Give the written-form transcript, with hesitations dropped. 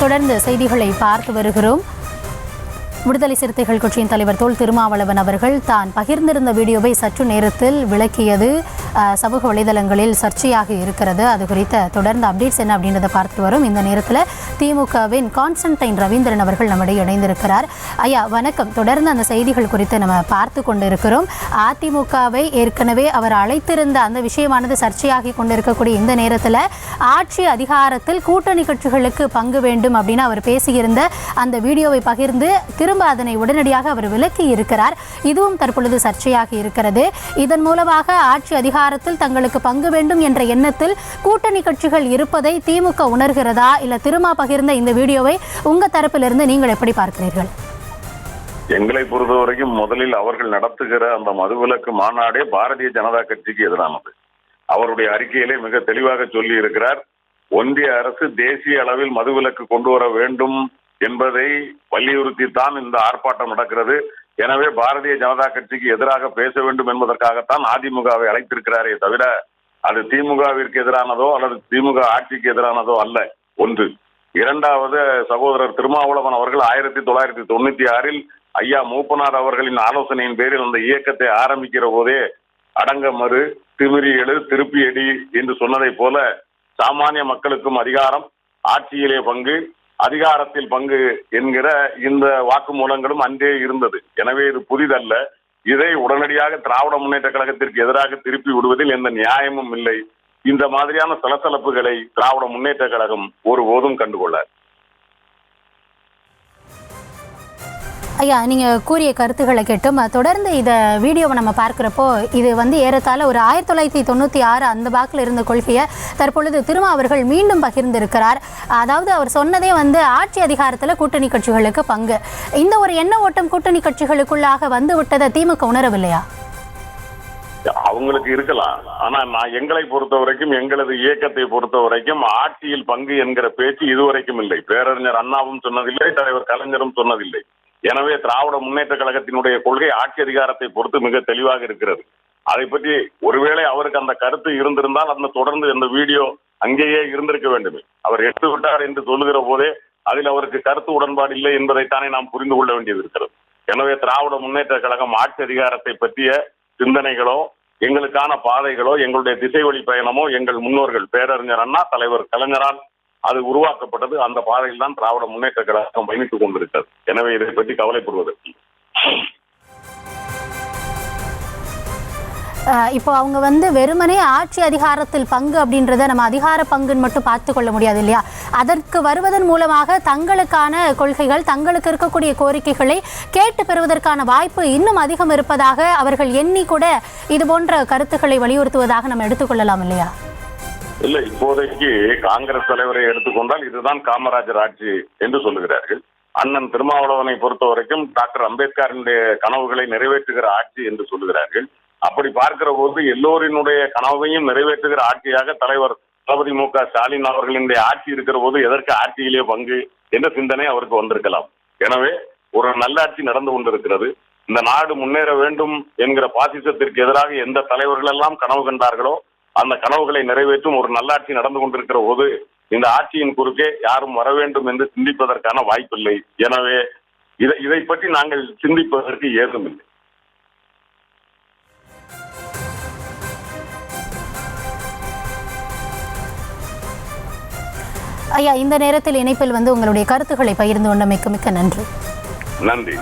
தொடர்ந்து செய்திகளை பார்த்து வருகிறோம். விடுதலை சிறுத்தைகள் கட்சியின் தலைவர் தொல் திருமாவளவன் அவர்கள் தான் பகிர்ந்திருந்த வீடியோவை சற்று நேரத்தில் விளக்கியது சமூக வலைதளங்களில் சர்ச்சையாக இருக்கிறது. அது குறித்த தொடர்ந்து அப்டேட்ஸ் என்ன அப்படின்றத பார்த்துட்டு வரும். இந்த நேரத்தில் திமுகவின் கான்ஸ்டன்டைன் ரவீந்திரன் அவர்கள் நம்மிடையே இணைந்திருக்கிறார். ஐயா வணக்கம். தொடர்ந்து அந்த செய்திகள் குறித்து நம்ம பார்த்து கொண்டிருக்கிறோம். அதிமுகவை ஏற்கனவே அவர் அழைத்திருந்த அந்த விஷயமானது சர்ச்சையாகி கொண்டிருக்கக்கூடிய இந்த நேரத்தில் ஆட்சி அதிகாரத்தில் கூட்டணி கட்சிகளுக்கு பங்கு வேண்டும் அப்படின்னு அவர் பேசியிருந்த அந்த வீடியோவை பகிர்ந்து திரும்ப அதனை உடனடியாக அவர் விலக்கி இருக்கிறார். இதுவும் தற்பொழுது சர்ச்சையாகி இருக்கிறது. இதன் மூலமாக ஆட்சி அதிகாரத்தில் தங்களுக்கு பங்கு வேண்டும் என்ற எண்ணத்தில் கூட்டணி கட்சிகள் இருப்பதை திமுக உணர்கிறதா, இல்ல திருமா பகிர்ந்த இந்த வீடியோவை உங்க தரப்பிலிருந்து நீங்கள் எப்படி பார்க்கிறீர்கள்? எங்களை பொறுத்தவரைக்கும் முதலில் அவர்கள் நடத்துகிற அந்த மதுவிலக்கு மாநாடே பாரதிய ஜனதா கட்சிக்கு எதிரானது. அவருடைய அறிக்கையிலே மிக தெளிவாக சொல்லி இருக்கிறார். ஒன்றிய அரசு தேசிய அளவில் மதுவிலக்கு கொண்டு வர வேண்டும் என்பதை வலியுறுத்தித்தான் இந்த ஆர்ப்பாட்டம் நடக்கிறது. எனவே பாரதிய ஜனதா கட்சிக்கு எதிராக பேச வேண்டும் என்பதற்காகத்தான் அதிமுகவை அழைத்திருக்கிறாரே தவிர அது திமுகவிற்கு எதிரானதோ அல்லது திமுக ஆட்சிக்கு எதிரானதோ அல்ல. ஒன்று. இரண்டாவது, சகோதரர் திருமாவளவன் அவர்கள் 1996 ஐயா மூப்பனார் அவர்களின் ஆலோசனையின் பேரில் அந்த இயக்கத்தை ஆரம்பிக்கிற போதே அடங்க மறு, திமிரி எழு, திருப்பி எடி என்று சொன்னதை போல சாமானிய மக்களுக்கும் அதிகாரம், ஆட்சியிலே பங்கு, அதிகாரத்தில் பங்கு என்கிற இந்த வாக்குமூலங்களும் அன்றே இருந்தது. எனவே இது புதிதல்ல. இதை உடனடியாக திராவிட முன்னேற்ற கழகத்திற்கு எதிராக திருப்பி விடுவதில் எந்த நியாயமும் இல்லை. இந்த மாதிரியான சலசலப்புகளை திராவிட முன்னேற்ற கழகம் ஒருபோதும் கண்டுகொள்ளார். ஐயா, நீங்கள் கூறிய கருத்துக்களை கேட்டும் தொடர்ந்து இதை வீடியோவை நம்ம பார்க்குறப்போ இது ஏறத்தாழ ஒரு 1996 அந்த வாக்கில் இருந்த கொள்கையை தற்பொழுது திருமா அவர்கள் மீண்டும் பகிர்ந்திருக்கிறார். அதாவது அவர் சொன்னதே ஆட்சி அதிகாரத்தில் கூட்டணி கட்சிகளுக்கு பங்கு. இந்த ஒரு எண்ண ஓட்டம் கூட்டணி கட்சிகளுக்குள்ளாக வந்து விட்டதை திமுக உணரவில்லையா? அவங்களுக்கு இருக்கலாம். ஆனா எங்களை பொறுத்த வரைக்கும், எங்களது இயக்கத்தை பொறுத்த வரைக்கும் ஆட்சியில் பங்கு என்கிற பேச்சு இதுவரைக்கும் இல்லை. பேரறிஞர் அண்ணாவும் சொன்னதில்லை, தலைவர் கலைஞரும் சொன்னதில்லை. எனவே திராவிட முன்னேற்ற கழகத்தினுடைய கொள்கை ஆட்சி அதிகாரத்தை பொறுத்து மிக தெளிவாக இருக்கிறது. அதை பற்றி ஒருவேளை அவருக்கு அந்த கருத்து இருந்திருந்தால் அந்த தொடர்ந்து அந்த வீடியோ அங்கேயே இருந்திருக்க வேண்டும். அவர் எடுத்து விட்டார் என்று சொல்லுகிற போதே அதில் அவருக்கு கருத்து உடன்பாடு இல்லை என்பதைத்தானே நாம் புரிந்து கொள்ள வேண்டியது இருக்கிறது. எனவே திராவிட முன்னேற்ற கழகம் ஆட்சி அதிகாரத்தை பற்றிய சிந்தனைகளோ, எங்களுக்கான பாதைகளோ, எங்களுடைய திசை வழி பயணமோ எங்கள் முன்னோர்கள் பேரறிஞர் அண்ணா, தலைவர் கலைஞரால் அது உருவாக்கப்பட்டது. அந்த பாதையில் தான் திராவிட முன்னேற்ற கழகம் பயணித்துக் கொண்டிருக்கிறது. எனவே இதை பற்றி கவலைப்படுவதற்கு இப்போ அவங்க வெறுமனே ஆட்சி அதிகாரத்தில் பங்கு அப்படின்றத நம்ம அதிகார பங்குன்னு மட்டும் பார்த்து கொள்ள முடியாது இல்லையா? அதற்கு வருவதன் மூலமாக தங்களுக்கான கொள்கைகள், தங்களுக்கு இருக்கக்கூடிய கோரிக்கைகளை கேட்டு பெறுவதற்கான வாய்ப்பு இன்னும் அதிகம் இருப்பதாக அவர்கள் எண்ணி கூட இது போன்ற கருத்துக்களை வலியுறுத்துவதாக நம்ம எடுத்துக்கொள்ளலாம் இல்லையா? இல்லை, இப்போதைக்கு காங்கிரஸ் தலைவரை எடுத்துக்கொண்டால் இதுதான் காமராஜர் ஆட்சி என்று சொல்லுகிறார்கள். அண்ணன் திருமாவளவனை பொறுத்த வரைக்கும் டாக்டர் அம்பேத்கரினுடைய கனவுகளை நிறைவேற்றுகிற ஆட்சி என்று சொல்லுகிறார்கள். அப்படி பார்க்கிற போது எல்லோரினுடைய கனவையும் நிறைவேற்றுகிற ஆட்சியாக தலைவர் தளபதி மு.க. ஸ்டாலின் அவர்களினுடைய ஆட்சி இருக்கிற போது எதற்கு ஆட்சியிலே பங்கு என்ற சிந்தனை அவருக்கு வந்திருக்கலாம். எனவே ஒரு நல்லாட்சி நடந்து கொண்டிருக்கிறது. இந்த நாடு முன்னேற வேண்டும் என்கிற பாசிசத்திற்கு எதிராக எந்த தலைவர்கள் எல்லாம் கனவு கண்டார்களோ அந்த கனவுகளை நிறைவேற்றும் ஒரு நல்லாட்சி நடந்து கொண்டிருக்கிற போது இந்த ஆட்சியின் குறுக்கே யாரும் வர வேண்டும் என்று சிந்திப்பதற்கான வாய்ப்பில்லை. எனவே இதை பற்றி நாங்கள் சிந்திப்பதற்கு ஏதுமில்லை. ஐயா, இந்த நேரத்தில் இணைப்பில் உங்களுடைய கருத்துக்களை பகிர்ந்து கொண்ட மிக்க நன்றி. நன்றி.